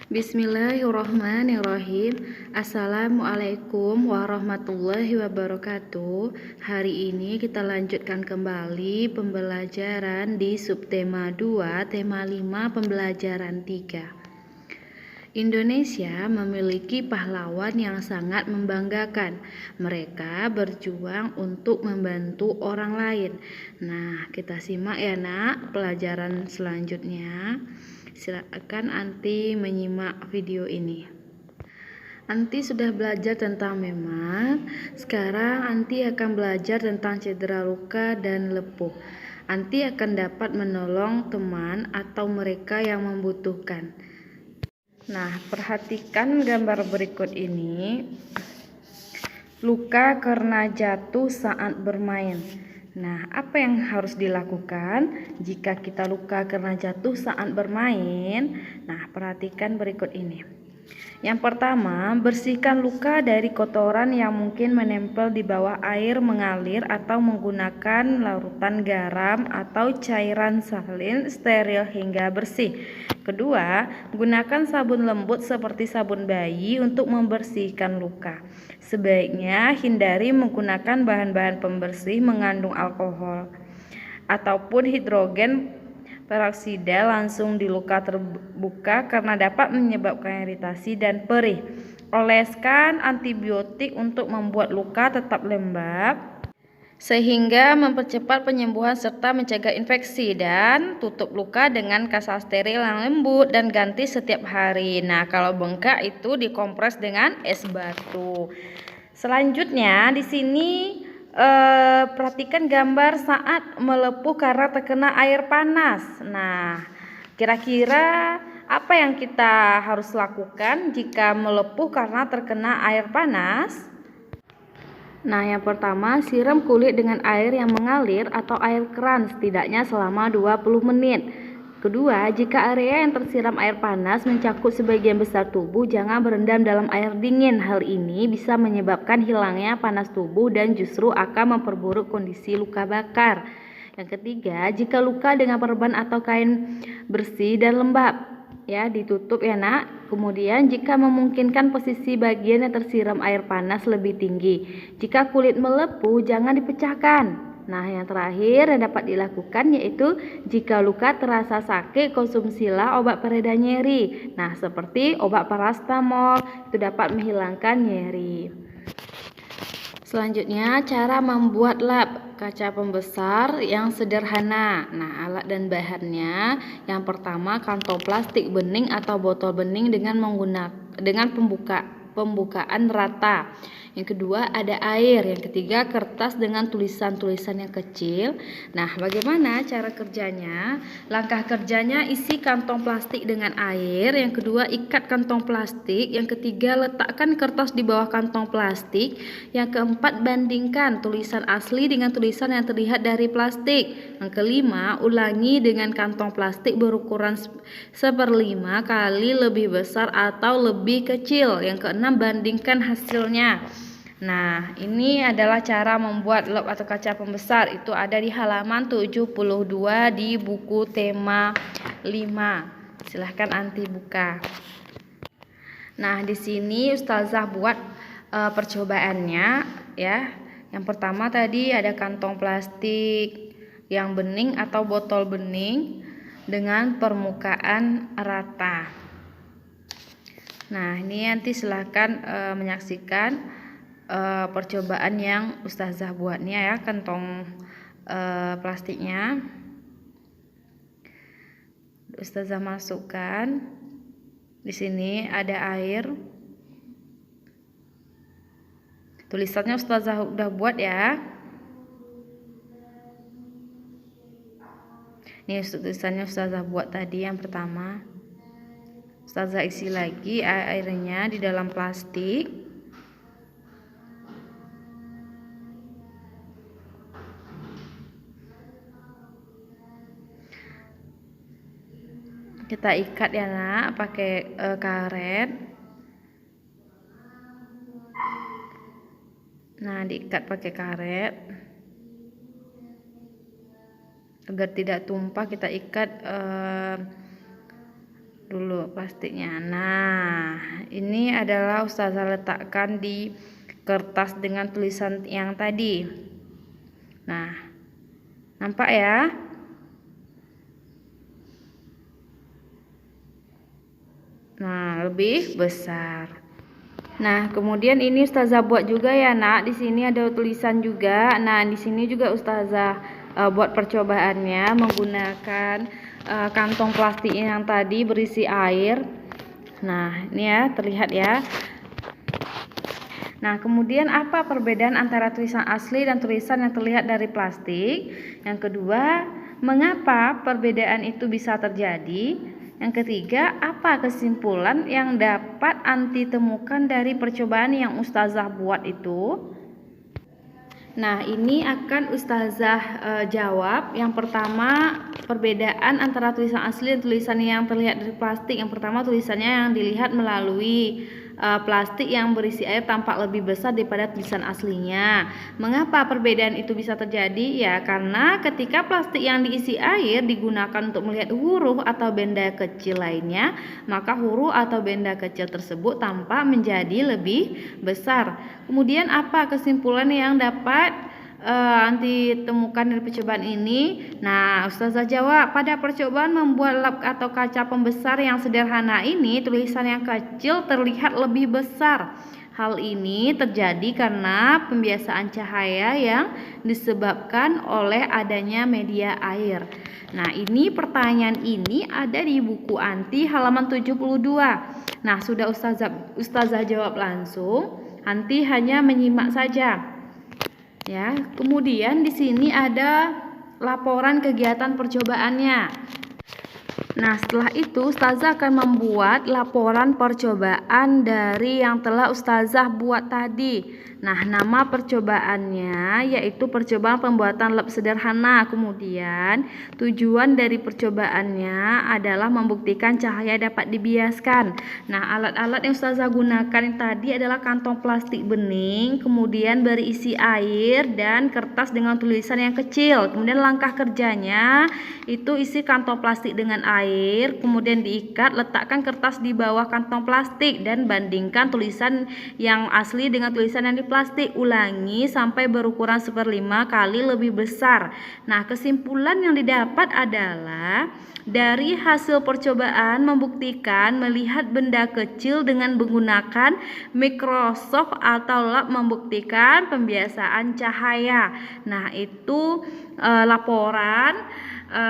Bismillahirrahmanirrahim. Assalamualaikum warahmatullahi wabarakatuh. Hari ini kita lanjutkan kembali pembelajaran di subtema 2, tema 5, pembelajaran 3. Indonesia memiliki pahlawan yang sangat membanggakan. Mereka berjuang untuk membantu orang lain. Nah, kita simak ya nak pelajaran selanjutnya. Silakan Anti menyimak video ini. Anti sudah belajar tentang memar. Sekarang Anti akan belajar tentang cedera luka dan lepuh. Anti akan dapat menolong teman atau mereka yang membutuhkan. Nah, perhatikan gambar berikut ini. Luka karena jatuh saat bermain. Nah, apa yang harus dilakukan jika kita luka karena jatuh saat bermain? Nah, perhatikan berikut ini. Yang pertama, bersihkan luka dari kotoran yang mungkin menempel di bawah air mengalir atau menggunakan larutan garam atau cairan salin steril hingga bersih. Kedua, gunakan sabun lembut seperti sabun bayi untuk membersihkan luka. Sebaiknya hindari menggunakan bahan-bahan pembersih mengandung alkohol ataupun hidrogen peroksida langsung di luka terbuka karena dapat menyebabkan iritasi dan perih. Oleskan antibiotik untuk membuat luka tetap lembab sehingga mempercepat penyembuhan serta mencegah infeksi, dan tutup luka dengan kasa steril yang lembut dan ganti setiap hari. Nah, kalau bengkak itu dikompres dengan es batu. Selanjutnya di sini perhatikan gambar saat melepuh karena terkena air panas. Nah, kira-kira apa yang kita harus lakukan jika melepuh karena terkena air panas? Nah, yang pertama, siram kulit dengan air yang mengalir atau air keran setidaknya selama 20 menit. Kedua, jika area yang tersiram air panas mencakup sebagian besar tubuh, jangan berendam dalam air dingin. Hal ini bisa menyebabkan hilangnya panas tubuh dan justru akan memperburuk kondisi luka bakar. Yang ketiga, jika luka dengan perban atau kain bersih dan lembab, ya ditutup ya nak. Kemudian jika memungkinkan posisi bagian yang tersiram air panas lebih tinggi. Jika kulit melepuh, jangan dipecahkan. Nah, yang terakhir yang dapat dilakukan yaitu jika luka terasa sakit, konsumsilah obat pereda nyeri. Nah, seperti obat paracetamol itu dapat menghilangkan nyeri. Selanjutnya, cara membuat lap kaca pembesar yang sederhana. Nah, alat dan bahannya yang pertama kantong plastik bening atau botol bening dengan pembukaan rata. Yang kedua ada air. Yang ketiga kertas dengan tulisan-tulisan yang kecil. Nah, bagaimana cara kerjanya? Langkah kerjanya, isi kantong plastik dengan air. Yang kedua ikat kantong plastik. Yang ketiga letakkan kertas di bawah kantong plastik. Yang keempat bandingkan tulisan asli dengan tulisan yang terlihat dari plastik. Yang kelima ulangi dengan kantong plastik berukuran 1/5 kali lebih besar atau lebih kecil. Yang keenam bandingkan hasilnya. Nah, ini adalah cara membuat lap atau kaca pembesar. Itu ada di halaman 72 di buku tema 5. Silahkan Anti buka. Nah, di sini Ustazah buat percobaannya ya. Yang pertama tadi ada kantong plastik yang bening atau botol bening dengan permukaan rata. Nah, ini nanti silahkan menyaksikan percobaan yang Ustazah buatnya ya. Kantong plastiknya Ustazah masukkan. Di sini ada air. Tulisannya Ustazah udah buat ya. Ini tulisannya Ustazah buat tadi yang pertama. Ustazah isi lagi airnya di dalam plastik. Kita ikat ya nak pakai karet. Nah, diikat pakai karet agar tidak tumpah. Kita ikat dulu plastiknya. Nah, ini adalah Ustazah letakkan di kertas dengan tulisan yang tadi. Nah, nampak ya? Nah, lebih besar. Nah, kemudian ini Ustazah buat juga ya, Nak. Di sini ada tulisan juga. Nah, di sini juga Ustazah buat percobaannya menggunakan kantong plastik yang tadi berisi air. Nah, ini ya, terlihat ya. Nah, kemudian apa perbedaan antara tulisan asli dan tulisan yang terlihat dari plastik? Yang kedua, mengapa perbedaan itu bisa terjadi? Yang ketiga, apa kesimpulan yang dapat anti temukan dari percobaan yang Ustazah buat itu? Nah, ini akan Ustazah jawab. Yang pertama, perbedaan antara tulisan asli dan tulisan yang terlihat dari plastik. Yang pertama, tulisannya yang dilihat melalui plastik yang berisi air tampak lebih besar daripada tulisan aslinya. Mengapa perbedaan itu bisa terjadi? Ya, karena ketika plastik yang diisi air digunakan untuk melihat huruf atau benda kecil lainnya, maka huruf atau benda kecil tersebut tampak menjadi lebih besar. Kemudian apa kesimpulan yang dapat anti temukan dari percobaan ini? Nah, Ustazah jawab, pada percobaan membuat lap atau kaca pembesar yang sederhana ini, tulisan yang kecil terlihat lebih besar. Hal ini terjadi karena pembiasaan cahaya yang disebabkan oleh adanya media air. Nah, ini pertanyaan ini ada di buku anti halaman 72. Nah, sudah Ustazah jawab langsung. Anti hanya menyimak saja. Ya, kemudian di sini ada laporan kegiatan percobaannya. Nah, setelah itu Ustazah akan membuat laporan percobaan dari yang telah Ustazah buat tadi. Nah, nama percobaannya yaitu percobaan pembuatan lap sederhana. Kemudian tujuan dari percobaannya adalah membuktikan cahaya dapat dibiaskan. Nah, alat-alat yang Ustazah gunakan tadi adalah kantong plastik bening, kemudian berisi air dan kertas dengan tulisan yang kecil. Kemudian langkah kerjanya itu isi kantong plastik dengan air, kemudian diikat, letakkan kertas di bawah kantong plastik dan bandingkan tulisan yang asli dengan tulisan yang di plastik. Ulangi sampai berukuran 1/5 kali lebih besar. Nah, kesimpulan yang didapat adalah dari hasil percobaan membuktikan melihat benda kecil dengan menggunakan mikroskop atau lab membuktikan pembiasaan cahaya. Nah, itu laporan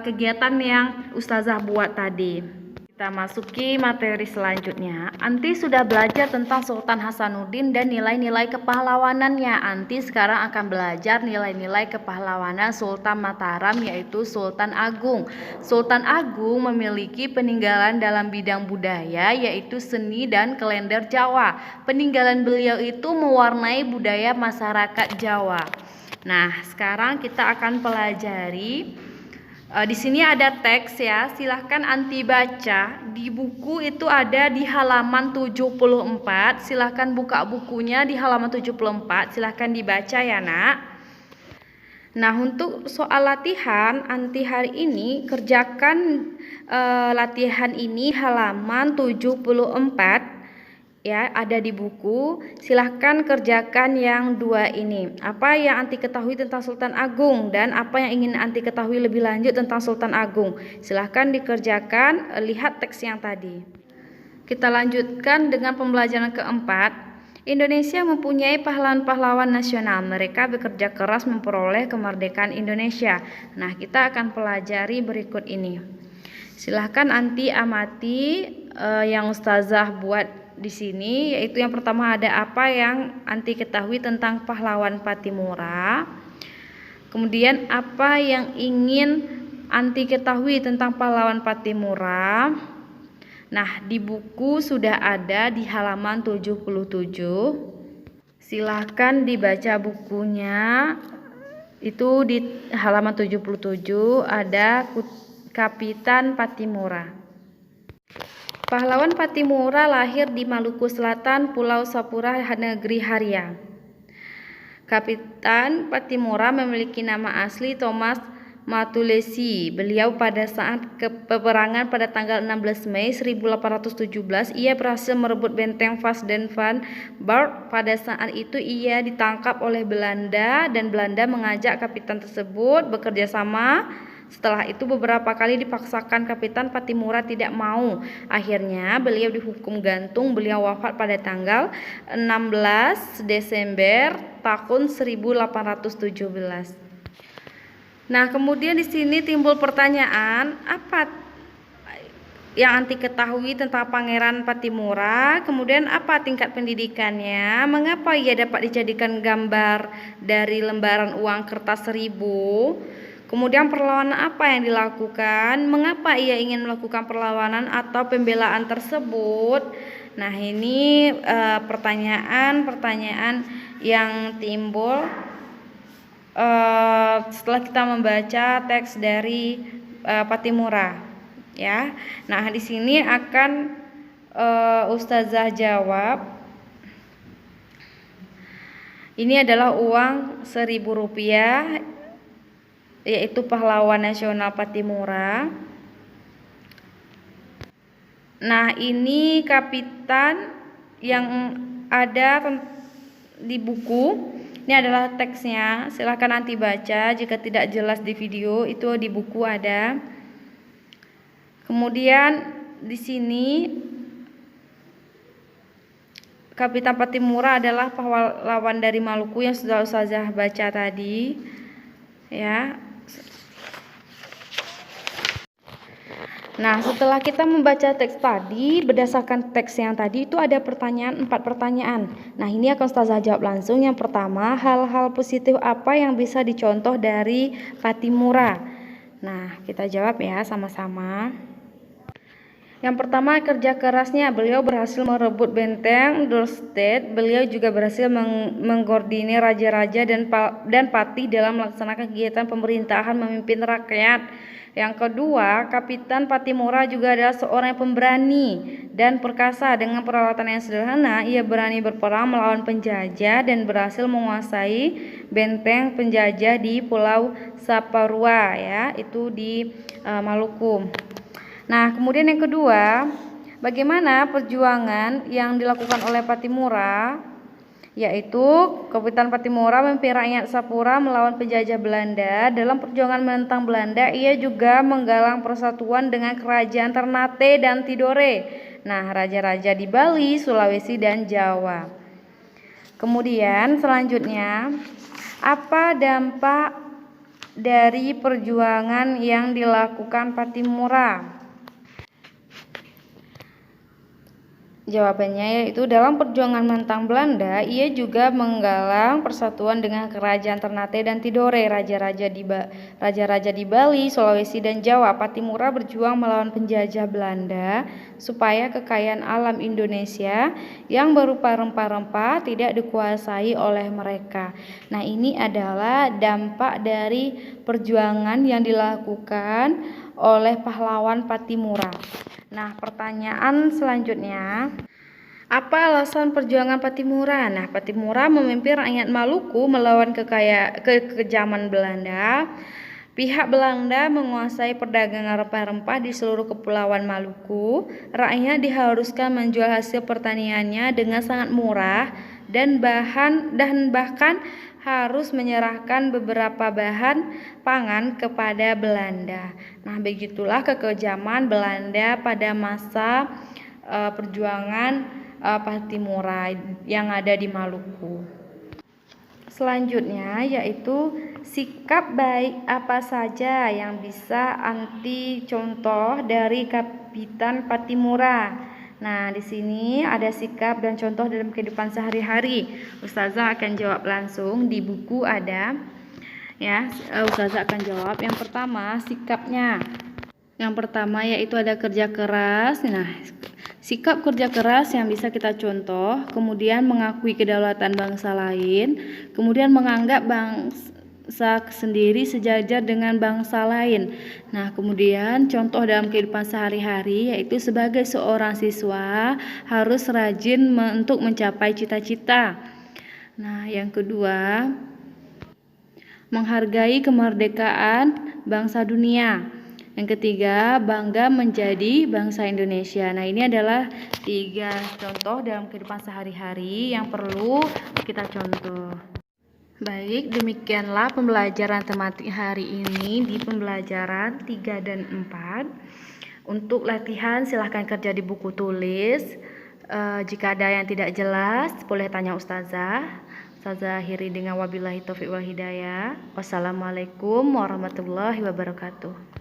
kegiatan yang Ustazah buat tadi. Kita masuki materi selanjutnya. Anti sudah belajar tentang Sultan Hasanuddin dan nilai-nilai kepahlawanannya. Anti sekarang akan belajar nilai-nilai kepahlawanan Sultan Mataram, yaitu Sultan Agung. Sultan Agung memiliki peninggalan dalam bidang budaya, yaitu seni dan kalender Jawa. Peninggalan beliau itu mewarnai budaya masyarakat Jawa. Nah, sekarang kita akan pelajari. Di sini ada teks ya, silahkan anti baca. Di buku itu ada di halaman 74. Silahkan buka bukunya di halaman 74. Silahkan dibaca ya, Nak. Nah, untuk soal latihan anti hari ini, kerjakan latihan ini halaman 74. Ya, ada di buku. Silahkan kerjakan yang dua ini. Apa yang anti ketahui tentang Sultan Agung dan apa yang ingin anti ketahui lebih lanjut tentang Sultan Agung. Silahkan dikerjakan, lihat teks yang tadi. Kita lanjutkan dengan pembelajaran keempat. Indonesia mempunyai pahlawan-pahlawan nasional. Mereka bekerja keras memperoleh kemerdekaan Indonesia. Nah, kita akan pelajari berikut ini. Silahkan anti amati yang Ustazah buat di sini, yaitu yang pertama ada apa yang anti ketahui tentang pahlawan Pattimura. Kemudian apa yang ingin anti ketahui tentang pahlawan Pattimura. Nah, di buku sudah ada di halaman 77. Silahkan dibaca bukunya. Itu di halaman 77 ada Kapitan Pattimura. Pahlawan Pattimura lahir di Maluku Selatan, Pulau Sapura, negeri Haria. Kapitan Pattimura memiliki nama asli Thomas Matulesi. Beliau pada saat peperangan pada tanggal 16 Mei 1817 ia berhasil merebut benteng Vaasdenvanburg. Pada saat itu ia ditangkap oleh Belanda dan Belanda mengajak kapitan tersebut bekerja sama. Setelah itu beberapa kali dipaksakan, Kapitan Pattimura tidak mau. Akhirnya beliau dihukum gantung. Beliau wafat pada tanggal 16 Desember tahun 1817. Nah, kemudian di sini timbul pertanyaan, apa yang anti ketahui tentang Pangeran Pattimura? Kemudian apa tingkat pendidikannya? Mengapa ia dapat dijadikan gambar dari lembaran uang kertas 1000? Kemudian perlawanan apa yang dilakukan? Mengapa ia ingin melakukan perlawanan atau pembelaan tersebut? Nah, ini pertanyaan-pertanyaan yang timbul setelah kita membaca teks dari Pattimura, ya. Nah, di sini akan Ustazah jawab. Ini adalah uang Rp1.000, yaitu pahlawan nasional Pattimura. Nah, ini kapitan yang ada di buku. Ini adalah teksnya, silahkan nanti baca jika tidak jelas di video, itu di buku ada. Kemudian di sini Kapitan Pattimura adalah pahlawan dari Maluku yang sudah Ustazah baca tadi, ya. Nah, setelah kita membaca teks tadi, berdasarkan teks yang tadi itu ada pertanyaan, 4 pertanyaan. Nah, ini akan Ustazah jawab langsung. Yang pertama, hal-hal positif apa yang bisa dicontoh dari Pattimura? Nah, kita jawab ya sama-sama. Yang pertama, kerja kerasnya. Beliau berhasil merebut benteng Dorstad. Beliau juga berhasil mengkoordinir raja-raja dan patih dalam melaksanakan kegiatan pemerintahan memimpin rakyat. Yang kedua, Kapitan Pattimura juga adalah seorang yang pemberani dan perkasa. Dengan peralatan yang sederhana, ia berani berperang melawan penjajah dan berhasil menguasai benteng penjajah di Pulau Saparua, ya, itu di Maluku. Nah, kemudian yang kedua, bagaimana perjuangan yang dilakukan oleh Pattimura? Yaitu Kapitan Pattimura memimpin rakyat Sapura melawan penjajah Belanda. Dalam perjuangan menentang Belanda, ia juga menggalang persatuan dengan kerajaan Ternate dan Tidore. Nah, raja-raja di Bali, Sulawesi, dan Jawa. Kemudian selanjutnya, apa dampak dari perjuangan yang dilakukan Pattimura? Jawabannya yaitu dalam perjuangan menentang Belanda, ia juga menggalang persatuan dengan kerajaan Ternate dan Tidore, raja-raja di Bali, Sulawesi, dan Jawa. Pattimura berjuang melawan penjajah Belanda supaya kekayaan alam Indonesia yang berupa rempah-rempah tidak dikuasai oleh mereka. Nah, ini adalah dampak dari perjuangan yang dilakukan oleh pahlawan Pattimura. Nah, pertanyaan selanjutnya, apa alasan perjuangan Pattimura? Nah, Pattimura memimpin rakyat Maluku melawan kekejaman Belanda. Pihak Belanda menguasai perdagangan rempah-rempah di seluruh kepulauan Maluku. Rakyat diharuskan menjual hasil pertaniannya dengan sangat murah dan bahkan harus menyerahkan beberapa bahan pangan kepada Belanda. Nah, begitulah kekejaman Belanda pada masa perjuangan Pattimura yang ada di Maluku. Selanjutnya yaitu sikap baik apa saja yang bisa anti contoh dari Kapitan Pattimura. Nah, di sini ada sikap dan contoh dalam kehidupan sehari-hari. Ustazah akan jawab langsung, di buku ada, ya. Ustazah akan jawab. Yang pertama, sikapnya. Yang pertama yaitu ada kerja keras. Nah, sikap kerja keras yang bisa kita contoh, kemudian mengakui kedaulatan bangsa lain, kemudian menganggap bangsa sendiri sejajar dengan bangsa lain. Nah, kemudian contoh dalam kehidupan sehari-hari yaitu sebagai seorang siswa harus rajin untuk mencapai cita-cita. Nah, yang kedua, menghargai kemerdekaan bangsa dunia. Yang ketiga, bangga menjadi bangsa Indonesia. Nah, ini adalah 3 contoh dalam kehidupan sehari-hari yang perlu kita contoh. Baik, demikianlah pembelajaran tematik hari ini di pembelajaran 3 dan 4. Untuk latihan silahkan kerja di buku tulis. Jika ada yang tidak jelas, boleh tanya Ustazah. Ustazah akhiri dengan wabillahi taufiq wal hidayah. Wassalamualaikum warahmatullahi wabarakatuh.